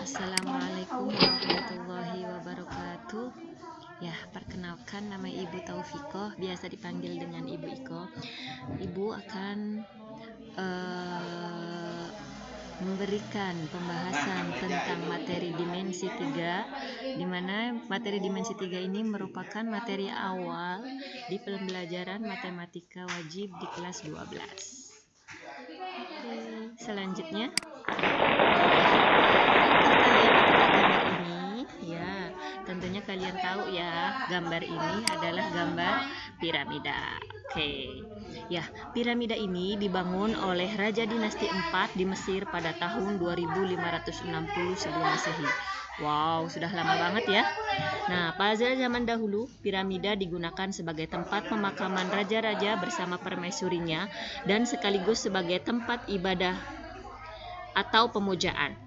Assalamualaikum warahmatullahi wabarakatuh. Ya, perkenalkan, nama Ibu Taufikoh, biasa dipanggil dengan Ibu Iko. Ibu akan memberikan pembahasan tentang materi dimensi 3, di mana materi dimensi 3 ini merupakan materi awal di pembelajaran matematika wajib di kelas 12. Oke, selanjutnya tentunya kalian tahu ya, gambar ini adalah gambar piramida. Oke. Ya, piramida ini dibangun oleh Raja Dinasti 4 di Mesir pada tahun 2560 sebelum Masehi. Wow, sudah lama banget ya. Nah, pada zaman dahulu, piramida digunakan sebagai tempat pemakaman raja-raja bersama permaisurinya dan sekaligus sebagai tempat ibadah atau pemujaan.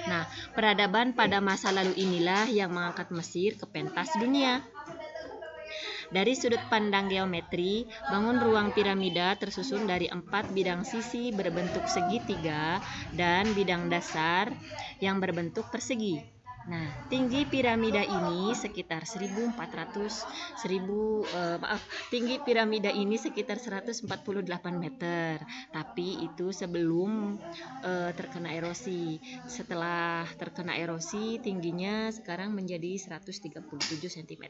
Nah, peradaban pada masa lalu inilah yang mengangkat Mesir ke pentas dunia. Dari sudut pandang geometri, bangun ruang piramida tersusun dari 4 bidang sisi berbentuk segitiga dan bidang dasar yang berbentuk persegi. Nah, tinggi piramida ini sekitar 148 meter. Tapi itu sebelum terkena erosi. Setelah terkena erosi, tingginya sekarang menjadi 137 cm.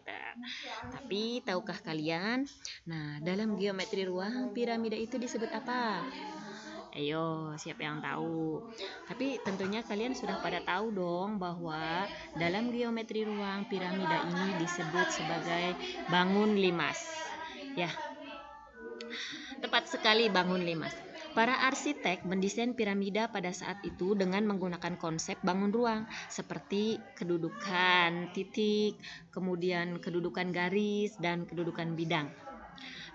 Tapi tahukah kalian? Nah, dalam geometri ruang, piramida itu disebut apa? Ayo, siapa yang tahu? Tapi tentunya kalian sudah pada tahu dong bahwa dalam geometri ruang piramida ini disebut sebagai bangun limas. Ya, tepat sekali, bangun limas. Para arsitek mendesain piramida pada saat itu dengan menggunakan konsep bangun ruang seperti kedudukan titik, kemudian kedudukan garis, dan kedudukan bidang.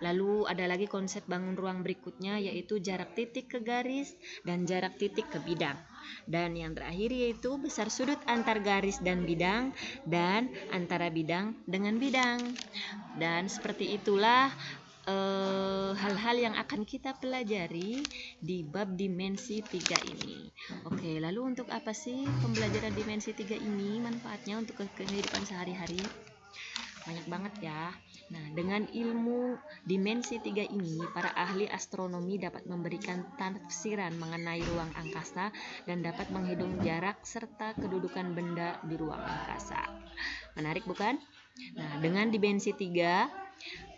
Lalu ada lagi konsep bangun ruang berikutnya, yaitu jarak titik ke garis dan jarak titik ke bidang. Dan yang terakhir yaitu besar sudut antar garis dan bidang dan antara bidang dengan bidang. Dan seperti itulah hal-hal yang akan kita pelajari di bab dimensi 3 ini. Oke, lalu untuk apa sih pembelajaran dimensi 3 ini? Manfaatnya untuk kehidupan sehari-hari banyak banget ya. Nah, dengan ilmu dimensi 3 ini, para ahli astronomi dapat memberikan tafsiran mengenai ruang angkasa dan dapat menghitung jarak serta kedudukan benda di ruang angkasa. Menarik bukan? Nah, dengan dimensi 3,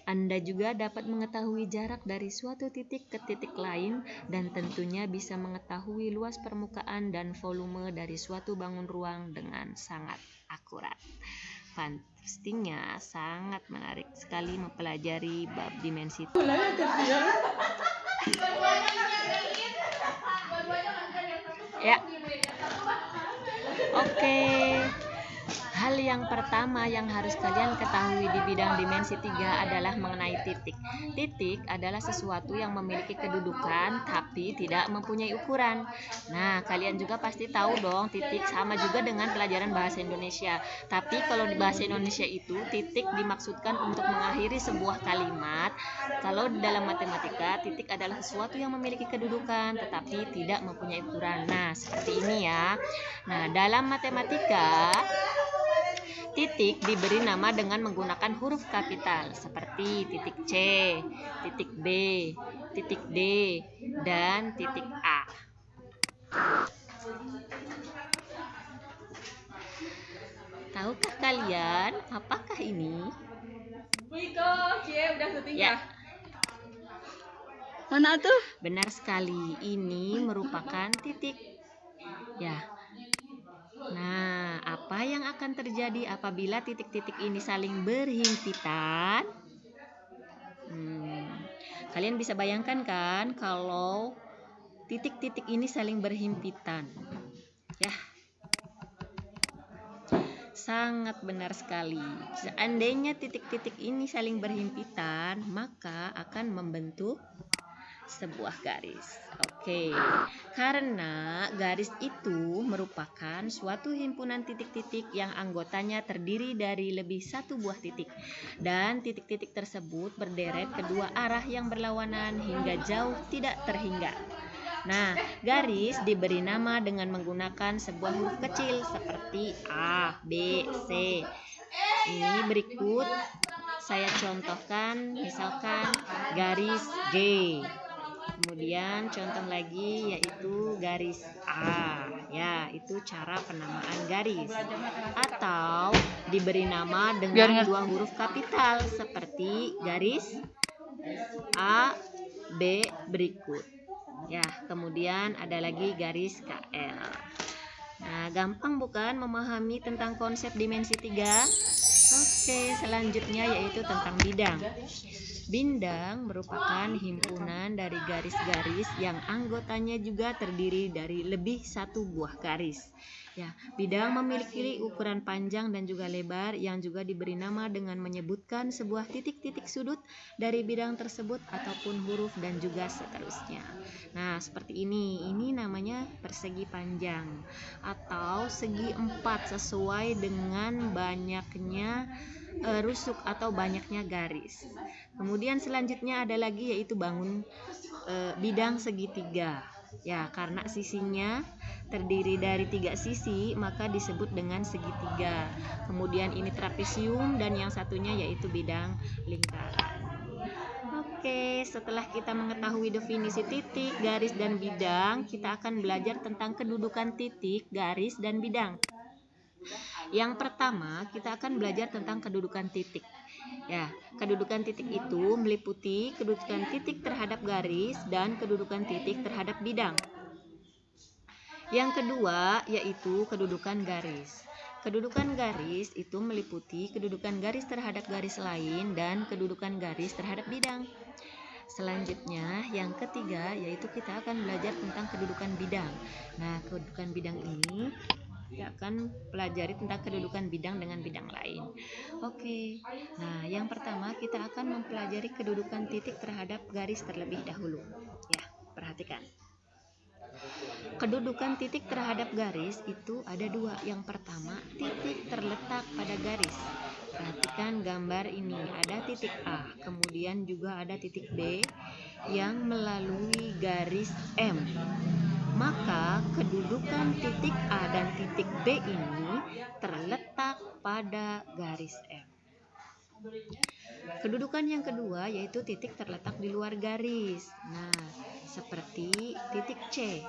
Anda juga dapat mengetahui jarak dari suatu titik ke titik lain dan tentunya bisa mengetahui luas permukaan dan volume dari suatu bangun ruang dengan sangat akurat. Pastinya sangat menarik sekali mempelajari bab dimensi. Ya. Oke. Hal yang pertama yang harus kalian ketahui di bidang dimensi 3 adalah mengenai titik. Titik adalah sesuatu yang memiliki kedudukan tapi tidak mempunyai ukuran. Nah, kalian juga pasti tahu dong, titik sama juga dengan pelajaran bahasa Indonesia. Tapi kalau di bahasa Indonesia itu, titik dimaksudkan untuk mengakhiri sebuah kalimat. Kalau dalam matematika, titik adalah sesuatu yang memiliki kedudukan tetapi tidak mempunyai ukuran. Nah, seperti ini ya. Nah, dalam matematika, titik diberi nama dengan menggunakan huruf kapital seperti titik C, titik B, titik D, dan titik A. Tahukah kalian apakah ini? Ya. Mana tuh? Benar sekali, ini merupakan titik. Ya. Nah, apa yang akan terjadi apabila titik-titik ini saling berhimpitan? Kalian bisa bayangkan kan kalau titik-titik ini saling berhimpitan? Ya. Sangat benar sekali. Seandainya titik-titik ini saling berhimpitan, maka akan membentuk sebuah garis. Oke. Oke, karena garis itu merupakan suatu himpunan titik-titik yang anggotanya terdiri dari lebih satu buah titik, dan titik-titik tersebut berderet kedua arah yang berlawanan hingga jauh tidak terhingga. Nah, garis diberi nama dengan menggunakan sebuah huruf kecil seperti A, B, C. Ini berikut saya contohkan, misalkan garis G. Kemudian contoh lagi yaitu garis A. Ya, itu cara penamaan garis. Atau diberi nama dengan dua huruf kapital seperti garis A, B berikut. Ya, kemudian ada lagi garis KL. Nah, gampang bukan memahami tentang konsep dimensi 3? Oke, selanjutnya yaitu tentang bidang. Bidang merupakan himpunan dari garis-garis yang anggotanya juga terdiri dari lebih satu buah garis. Ya, bidang memiliki ukuran panjang dan juga lebar yang juga diberi nama dengan menyebutkan sebuah titik-titik sudut dari bidang tersebut ataupun huruf dan juga seterusnya. Nah, seperti ini. Ini namanya persegi panjang atau segi empat sesuai dengan banyaknya rusuk atau banyaknya garis. Kemudian selanjutnya ada lagi yaitu bangun bidang segitiga. Ya, karena sisinya terdiri dari 3 sisi maka disebut dengan segitiga. Kemudian ini trapesium dan yang satunya yaitu bidang lingkaran. Oke, setelah kita mengetahui definisi titik, garis, dan bidang, kita akan belajar tentang kedudukan titik, garis, dan bidang. Yang pertama, kita akan belajar tentang kedudukan titik. Ya, kedudukan titik itu meliputi kedudukan titik terhadap garis dan kedudukan titik terhadap bidang. Yang kedua, yaitu kedudukan garis. Kedudukan garis itu meliputi kedudukan garis terhadap garis lain dan kedudukan garis terhadap bidang. Selanjutnya, yang ketiga, yaitu kita akan belajar tentang kedudukan bidang. Nah, kedudukan bidang ini kita akan pelajari tentang kedudukan bidang dengan bidang lain. Oke, nah yang pertama kita akan mempelajari kedudukan titik terhadap garis terlebih dahulu. Ya, perhatikan. Kedudukan titik terhadap garis itu ada dua. Yang pertama, titik terletak pada garis. Perhatikan gambar ini, ada titik A, kemudian juga ada titik B yang melalui garis M. Maka kedudukan titik A dan titik B ini terletak pada garis M. Kedudukan yang kedua yaitu titik terletak di luar garis. Nah, seperti titik C.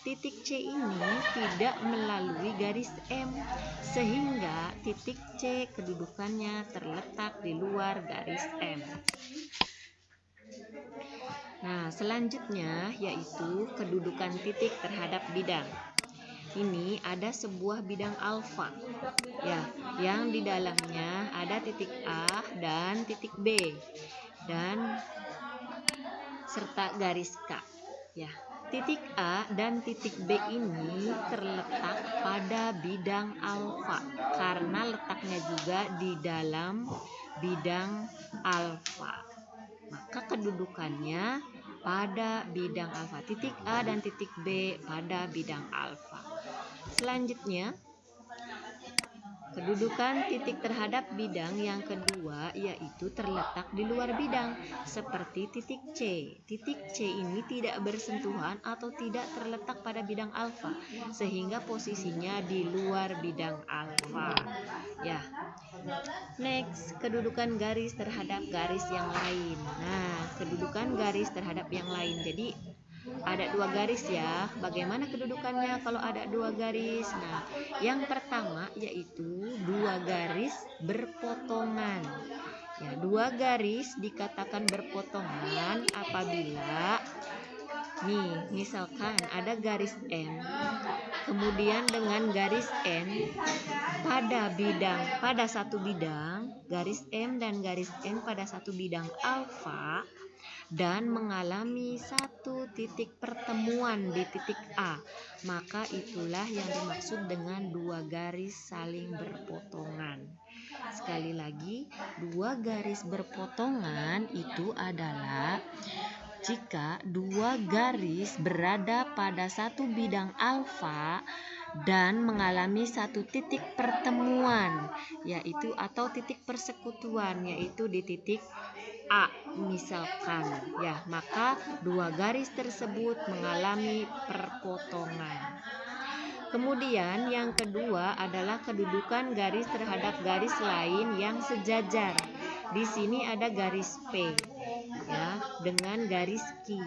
Titik C ini tidak melalui garis M, sehingga titik C kedudukannya terletak di luar garis M. Nah, selanjutnya yaitu kedudukan titik terhadap bidang. Ini ada sebuah bidang alfa, ya, yang di dalamnya ada titik A dan titik B dan serta garis K. Ya, titik A dan titik B ini terletak pada bidang alfa karena letaknya juga di dalam bidang alfa. Maka kedudukannya pada bidang alfa. Titik A dan titik B pada bidang alfa. Selanjutnya, kedudukan titik terhadap bidang yang kedua yaitu terletak di luar bidang, seperti titik C. Titik C ini tidak bersentuhan atau tidak terletak pada bidang alfa, sehingga posisinya di luar bidang alfa. Ya. Next, kedudukan garis terhadap garis yang lain. Nah, kedudukan garis terhadap yang lain. Jadi ada dua garis ya. Bagaimana kedudukannya kalau ada dua garis? Nah, yang pertama yaitu dua garis berpotongan. Ya, dua garis dikatakan berpotongan apabila misalkan ada garis M, kemudian dengan garis N pada satu bidang, garis M dan garis N pada satu bidang alfa, dan mengalami satu titik pertemuan di titik A, maka itulah yang dimaksud dengan dua garis saling berpotongan. Sekali lagi, dua garis berpotongan itu adalah jika dua garis berada pada satu bidang alfa dan mengalami satu titik pertemuan, yaitu atau titik persekutuan, yaitu di titik A misalkan, ya, maka dua garis tersebut mengalami perpotongan. Kemudian yang kedua adalah kedudukan garis terhadap garis lain yang sejajar. Di sini ada garis P, ya, dengan garis Q.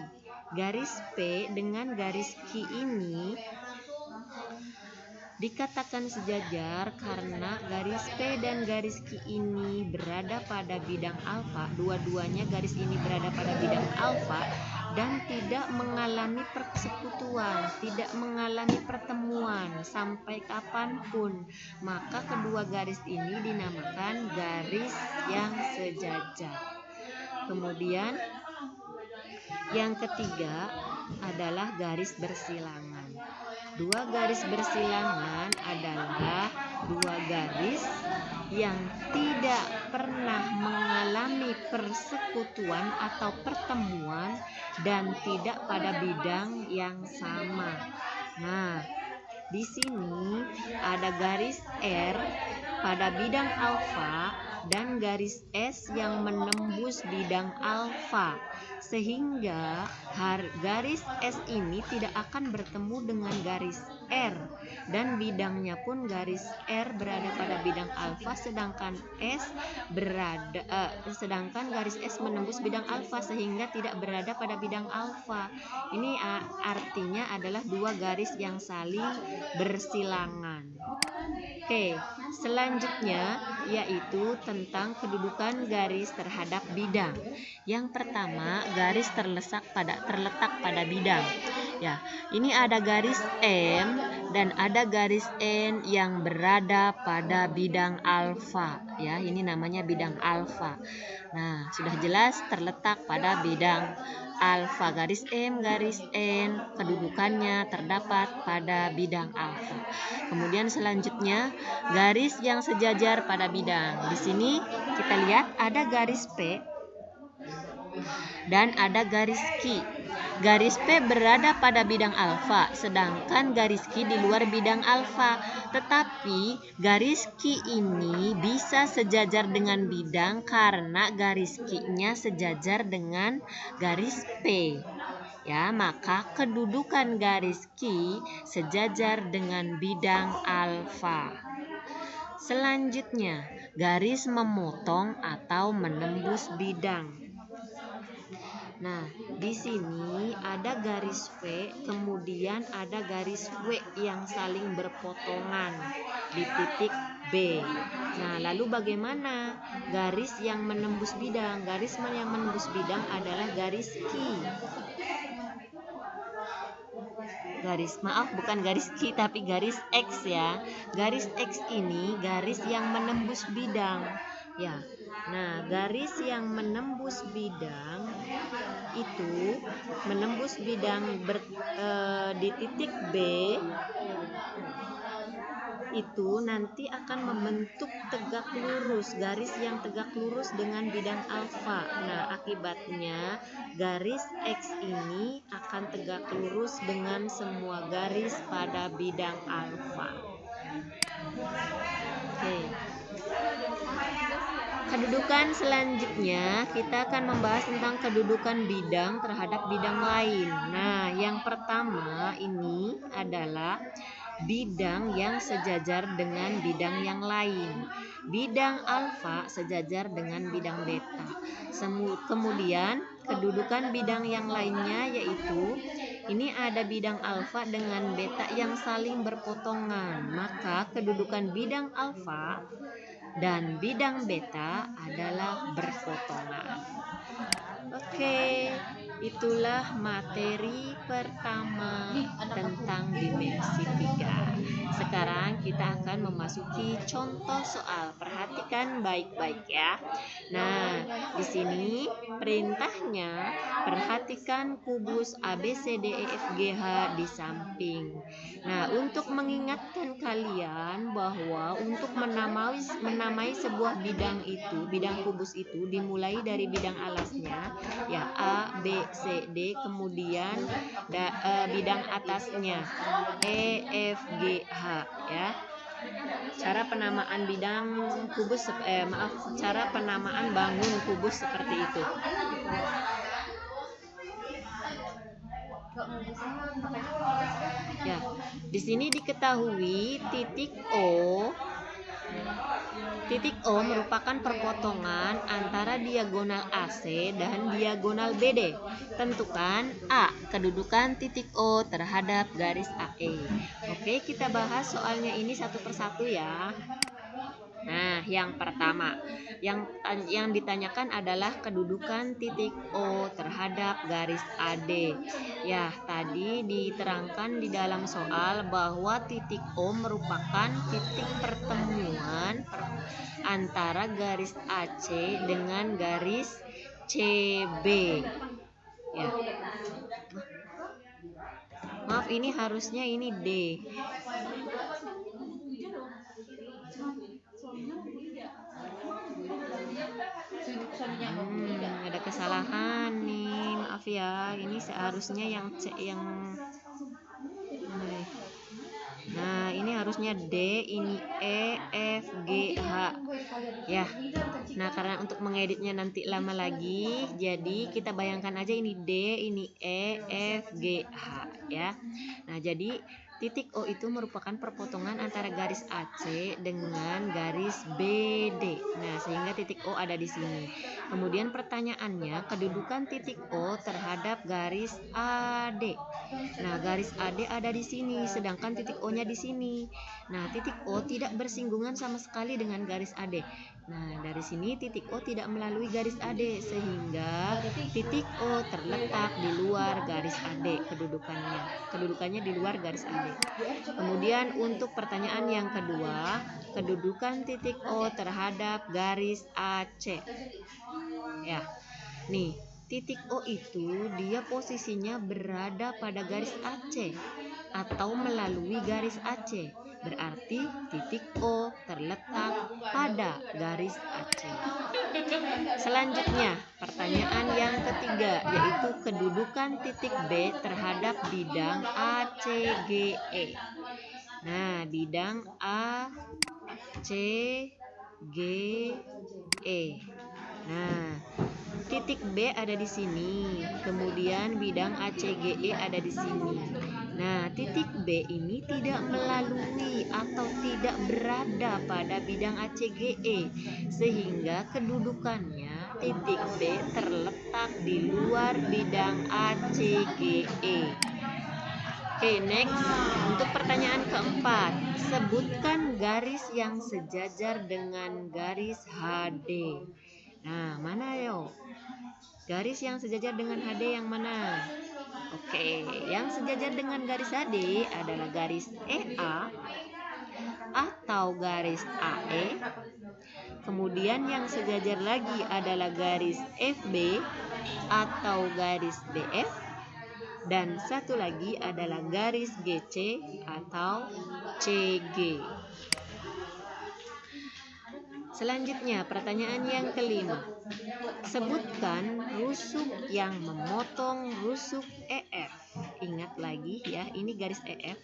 Garis P dengan garis Q ini dikatakan sejajar karena garis P dan garis Q ini berada pada bidang alfa. Dua-duanya garis ini berada pada bidang alfa dan tidak mengalami persekutuan, tidak mengalami pertemuan sampai kapanpun. Maka kedua garis ini dinamakan garis yang sejajar. Kemudian yang ketiga adalah garis bersilangan. Dua garis bersilangan adalah dua garis yang tidak pernah mengalami persekutuan atau pertemuan dan tidak pada bidang yang sama. Nah, di sini ada garis R pada bidang alfa dan garis S yang menembus bidang alfa, sehingga garis S ini tidak akan bertemu dengan garis R dan bidangnya pun garis R berada pada bidang alfa sedangkan garis S menembus bidang alfa sehingga tidak berada pada bidang alfa. Ini artinya adalah dua garis yang saling bersilangan. Oke, selanjutnya yaitu tentang kedudukan garis terhadap bidang. Yang pertama, garis terletak pada bidang. Ya, ini ada garis M dan ada garis N yang berada pada bidang alfa. Ya, ini namanya bidang alfa. Nah, sudah jelas terletak pada bidang alfa. Garis M, garis N, kedudukannya terdapat pada bidang alfa. Kemudian selanjutnya garis yang sejajar pada bidang. Di sini kita lihat ada garis P dan ada garis Q. Garis P berada pada bidang alfa, sedangkan garis Q di luar bidang alfa. Tetapi garis Q ini bisa sejajar dengan bidang karena garis Q-nya sejajar dengan garis P. Ya, maka kedudukan garis Q sejajar dengan bidang alfa. Selanjutnya, garis memotong atau menembus bidang. Nah, di sini ada garis V, kemudian ada garis W yang saling berpotongan di titik B. Nah, lalu bagaimana garis yang menembus bidang? Garis yang menembus bidang adalah garis Q. Bukan garis Q tapi garis X ya. Garis X ini garis yang menembus bidang. Ya. Nah, garis yang menembus bidang itu menembus bidang di titik B itu nanti akan membentuk tegak lurus, garis yang tegak lurus dengan bidang alfa. Nah, akibatnya garis X ini akan tegak lurus dengan semua garis pada bidang alfa. Oke. Kedudukan selanjutnya kita akan membahas tentang kedudukan bidang terhadap bidang lain. Nah, yang pertama ini adalah bidang yang sejajar dengan bidang yang lain. Bidang alfa sejajar dengan bidang beta. Kemudian kedudukan bidang yang lainnya yaitu ini ada bidang alfa dengan beta yang saling berpotongan. Maka kedudukan bidang alfa dan bidang beta adalah berpotongan. Oke, itulah materi pertama tentang dimensi 3. Sekarang kita akan memasuki contoh soal. Perhatikan baik-baik ya. Nah, di sini perintahnya perhatikan kubus ABCDEFGH di samping. Nah, untuk mengingatkan kalian bahwa untuk menamai menamai sebuah bidang itu, bidang kubus itu dimulai dari bidang alasnya ya A, B, C, D, kemudian bidang atasnya E, F, G, H ya. Cara penamaan bidang kubus cara penamaan bangun kubus seperti itu. Ya, di sini diketahui titik O merupakan perpotongan antara diagonal AC dan diagonal BD. Tentukan A, kedudukan titik O terhadap garis AE. Oke, kita bahas soalnya ini satu persatu ya. Nah, yang pertama, yang ditanyakan adalah kedudukan titik O terhadap garis AD. Ya, tadi diterangkan di dalam soal bahwa titik O merupakan titik pertemuan antara garis AC dengan garis CB. Ya. Maaf, ini harusnya ini D. Ada kesalahan nih, maaf ya. Ini seharusnya yang C yang nah ini harusnya D, ini E, F, G, H ya. Nah karena untuk mengeditnya nanti lama lagi, jadi kita bayangkan aja ini D, ini E, F, G, H ya. Nah jadi titik O itu merupakan perpotongan antara garis AC dengan garis BD. Nah, sehingga titik O ada di sini. Kemudian pertanyaannya, kedudukan titik O terhadap garis AD. Nah, garis AD ada di sini, sedangkan titik O-nya di sini. Nah, titik O tidak bersinggungan sama sekali dengan garis AD. Nah, dari sini titik O tidak melalui garis AD, sehingga titik O terletak di luar garis AD kedudukannya di luar garis AD. Kemudian untuk pertanyaan yang kedua, kedudukan titik O terhadap garis AC. Ya, nih titik O itu dia posisinya berada pada garis AC atau melalui garis AC. Berarti titik O terletak pada garis AC. Selanjutnya, pertanyaan yang ketiga yaitu kedudukan titik B terhadap bidang ACGE. Nah, bidang ACGE. Nah, titik B ada di sini, kemudian bidang ACGE ada di sini. Nah, titik B ini tidak melalui atau tidak berada pada bidang ACGE, sehingga kedudukannya titik B terletak di luar bidang ACGE. Oke, next. Untuk pertanyaan keempat, sebutkan garis yang sejajar dengan garis HD. Nah, mana yo? Garis yang sejajar dengan HD yang mana? Oke, yang sejajar dengan garis HD adalah garis EA atau garis AE. Kemudian yang sejajar lagi adalah garis FB atau garis BF. Dan satu lagi adalah garis GC atau CG. Selanjutnya, pertanyaan yang kelima. Sebutkan rusuk yang memotong rusuk EF. Ingat lagi ya, ini garis EF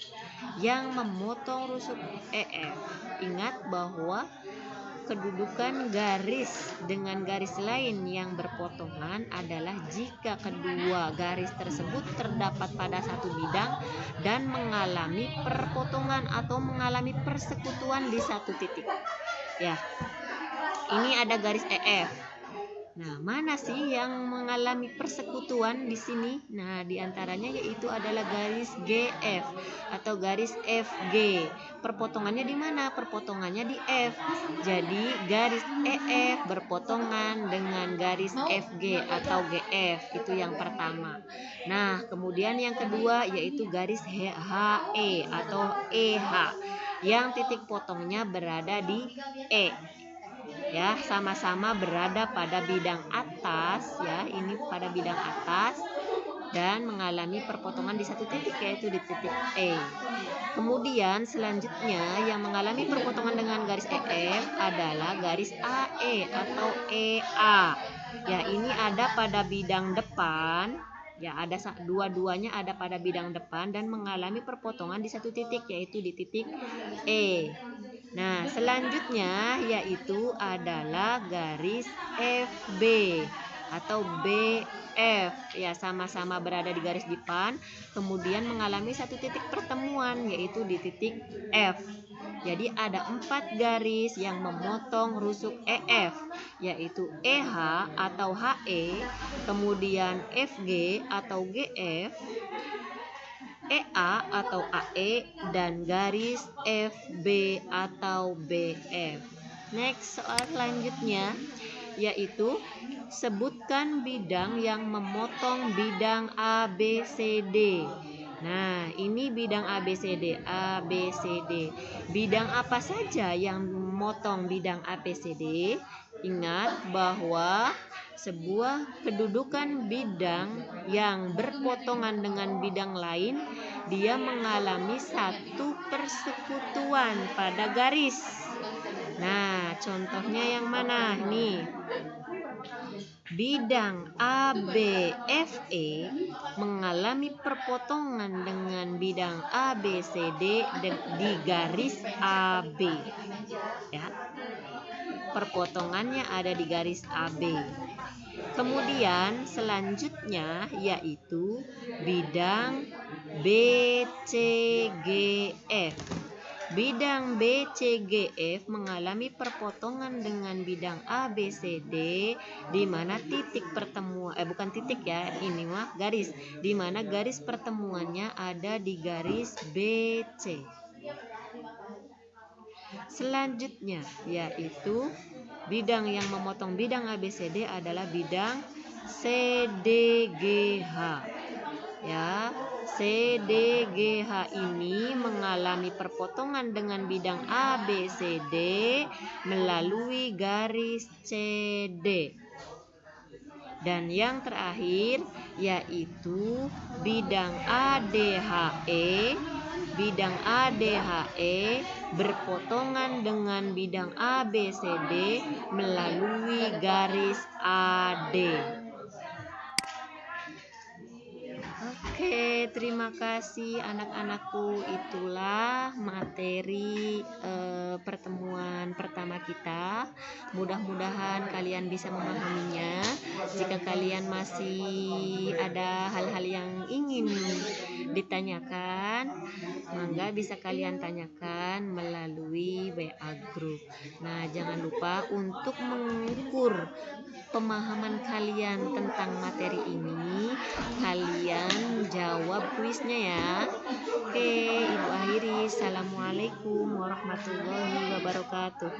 yang memotong rusuk EF. Ingat bahwa kedudukan garis dengan garis lain yang berpotongan adalah jika kedua garis tersebut terdapat pada satu bidang dan mengalami perpotongan atau mengalami persekutuan di satu titik. Ya, ini ada garis EF. Nah, mana sih yang mengalami persekutuan di sini? Nah, diantaranya yaitu adalah garis GF atau garis FG. Perpotongannya di mana? Perpotongannya di F. Jadi, garis EF berpotongan dengan garis FG atau GF. Itu yang pertama. Nah, kemudian yang kedua yaitu garis HE atau EH. Yang titik potongnya berada di E. Ya, sama-sama berada pada bidang atas ya, ini pada bidang atas. dan mengalami perpotongan di satu titik, yaitu di titik E. Kemudian selanjutnya yang mengalami perpotongan dengan garis EF adalah garis AE atau EA. Ya, ini ada pada bidang depan. Ya, ada dua-duanya ada pada bidang depan dan mengalami perpotongan di satu titik, yaitu di titik E. Nah, selanjutnya yaitu adalah garis FB atau BF. Ya, sama-sama berada di garis depan, kemudian mengalami satu titik pertemuan, yaitu di titik F. Jadi ada 4 garis yang memotong rusuk EF, yaitu EH atau HE, kemudian FG atau GF, EA atau AE, dan garis FB atau BF. Next, soal selanjutnya yaitu sebutkan bidang yang memotong bidang ABCD. Nah, ini bidang ABCD. Bidang apa saja yang memotong bidang ABCD? Ingat bahwa sebuah kedudukan bidang yang berpotongan dengan bidang lain, dia mengalami satu persekutuan pada garis. Nah, contohnya yang mana? Nih, bidang ABFE mengalami perpotongan dengan bidang ABCD di garis AB. Ya, perpotongannya ada di garis AB. Kemudian selanjutnya yaitu bidang BCGF. Bidang BCGF mengalami perpotongan dengan bidang ABCD di mana titik pertemuan bukan titik ya, ini mah garis, di mana garis pertemuannya ada di garis BC. Selanjutnya yaitu bidang yang memotong bidang ABCD adalah bidang CDGH. Ya, CDGH ini mengalami perpotongan dengan bidang ABCD melalui garis CD. Dan yang terakhir yaitu bidang ADHE. Bidang ADHE berpotongan dengan bidang ABCD melalui garis AD. Oke, terima kasih anak-anakku. Itulah materi pertemuan pertama kita. Mudah-mudahan kalian bisa memahaminya. Jika kalian masih ada hal-hal yang ingin ditanyakan, mangga bisa kalian tanyakan melalui WA group. Nah, jangan lupa untuk mengukur pemahaman kalian tentang materi ini, kalian jawab kuisnya ya. Oke, ibu akhiri. Assalamualaikum warahmatullahi wabarakatuh.